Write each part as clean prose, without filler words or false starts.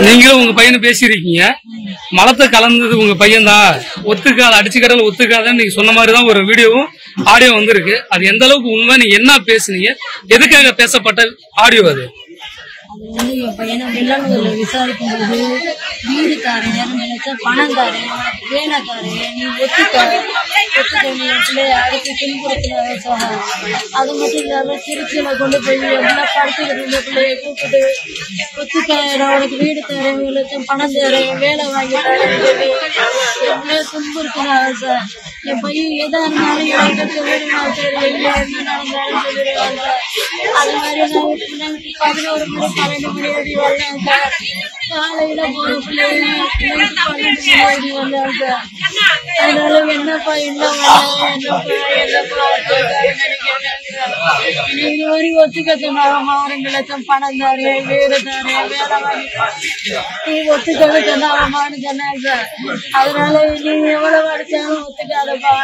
நீங்களும் உங்க பையனை பேசியிருக்கீங்க, மலத்தை கலந்தது உங்க பையன் தான், ஒத்துக்காத அடிச்சு கடல ஒத்துக்காதன்னு நீங்க சொன்ன மாதிரிதான் ஒரு வீடியோவும் ஆடியோ வந்திருக்கு. அது எந்த அளவுக்கு உண்மை, நீங்க என்ன பேசுனீங்க, எதுக்காக பேசப்பட்ட ஆடியோ அது? என் பையனை வெள்ளனூர்ல விசாரிக்கும் போது வீடு தாரேன், பணம் தாரேன், வேலை தாரேன், நீ ஒத்துக்க நீ என் பிள்ளைய அடிச்சு துன்புறுத்தினாங்க சொன்னாங்க. அது மட்டும் இல்லாம திருச்சியில கொண்டு போய் எல்லாம் படுத்துக்கிட்டு இருந்த பிள்ளைய கூப்பிட்டு ஒத்துக்க நான் உனக்கு வீடு தரேன், இவ்வளோ பணம் தரேன், வேலை வாங்கி தரேன் சொல்லி என் பிள்ளைய துன்புறுத்தினாங்க சார். என் பையன் எதா இருந்தாலும் எனக்கு வீடு சரி, எங்க என்ன நடந்தாலும் சொல்லிடுவாங்க. அது மாதிரி நான் 11 மணி 12 மணி வரை வரலாம் சார். காலையில போன பிள்ளைங்க 12 மணி வந்தாங்க சார். அதனால என்னப்பா என்ன என்னப்பா நீங்க வரி ஒத்துக்கத்துனால 2 லட்சம் பணம் தாரேன், வீடு தாரேன், வேலை வாங்கி நீ ஒத்துக்கவே சொன்னாமான்னு சொன்னாங்க சார். அதனால நீங்க எவ்வளவு அடிச்சாலும் ஒத்துக்காதப்பா,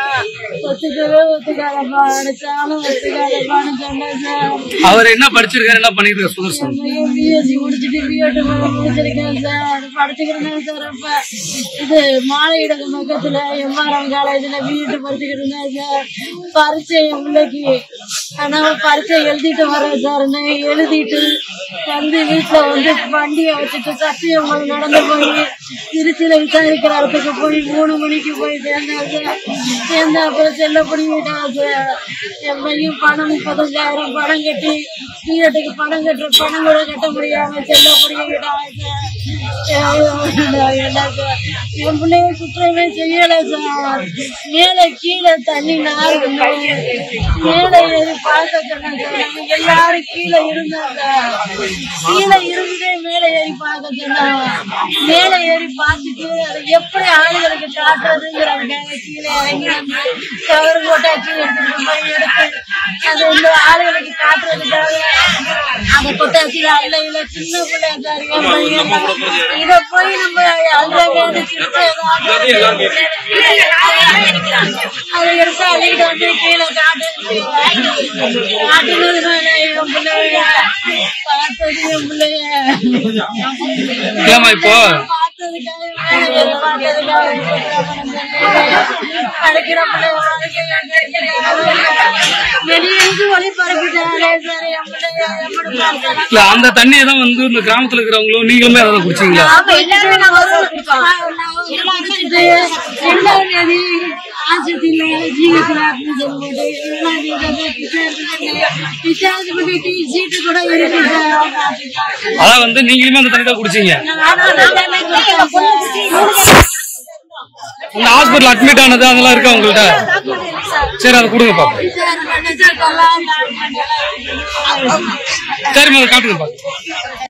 ஒத்துக்காதப்பா, அடிச்சாலும் ஒத்துக்காதப்பான்னு சொன்னாங்க சார். அவர் என்ன படிச்சிருக்காரு, என்ன பண்ணிருக்காரு? சுதர்சன் பிஎஸ்சி முடிச்சுட்டு பிஎட் முடிச்சிருக்கேன் சார், படிச்சுக்கிறேன் சார். அப்ப இது மாலையிடகு பக்கத்துல எம்ஆர்எம் காலேஜ்ல பிஎட் படிச்சுக்கிட்டு இருந்தேன் சார். பரீட்சை என் பிள்ளைக்கு, ஆனா பரீட்சை எழுதிட்டு வரேன் சார். எழுதிட்டு வந்து வீட்டுல வந்து வண்டியை வச்சுட்டு சத்தியம்மன் நடந்து போய் திருச்சியில விசாரிக்கிற இடத்துக்கு போய் 3 மணிக்கு போய் சேர்ந்தேன் சார். சேர்ந்த அப்புறம் செல்ல பண்ணிவிட்டாங்க சார். என் பையன் பணம் 35,000 பணம் கட்டி பிஎட்டுக்கு பணம் கட்டுற பணம் கூட கட்ட முடியாம செல்ல பண்ணிவிட்டாங்க சார். என் பிள்ளைய சுற்றமே செய்யல சார். மேல கீழே தண்ணி நாறு மேல ஏறி பார்க்க சொன்னாங்க சார். எல்லாரும் கீழே இருந்தாங்க, கீழே இருந்தே மேல ஏறி பார்க்க சொன்னாங்க. மேல ஏறி பார்த்துட்டு அதை எப்படி ஆளுகளுக்கு காட்டுறதுங்கிறாங்க. கீழே இறங்கி வந்து கவர் போட்டாச்சு எடுத்துட்டு போய் எடுத்து அதை வந்து ஆளுகளுக்கு காட்டுறதுக்காக அதை கொட்டாச்சு. அல்ல இல்ல சின்ன பிள்ளை சார் என் பையன். இதை போய் நம்ம அந்த அதை எடுத்து அள்ளிக்கிட்டு வந்து கீழே காட்டுனதுனால என் பிள்ளைய பார்த்தது என் பிள்ளைய இப்போ அடிக்கிற பிள்ளைய வெளியிருந்து ஒளிபரப்பிட்டாரே சார். என் பிள்ளைய அந்த தண்ணியை தான் வந்து இந்த கிராமத்துல இருக்கிறவங்களும் நீங்களுமே அதை குடிச்சீங்களா? அதான் வந்து நீங்களுமே அந்த தண்ணி தான் குடிச்சீங்க. இந்த ஹாஸ்பிட்டல் அட்மிட் ஆனது அதெல்லாம் இருக்கா உங்கள்கிட்ட? சரி அதை கொடுங்க பாப்பா. சரிம்மா அதை காட்டுங்க பாப்பா.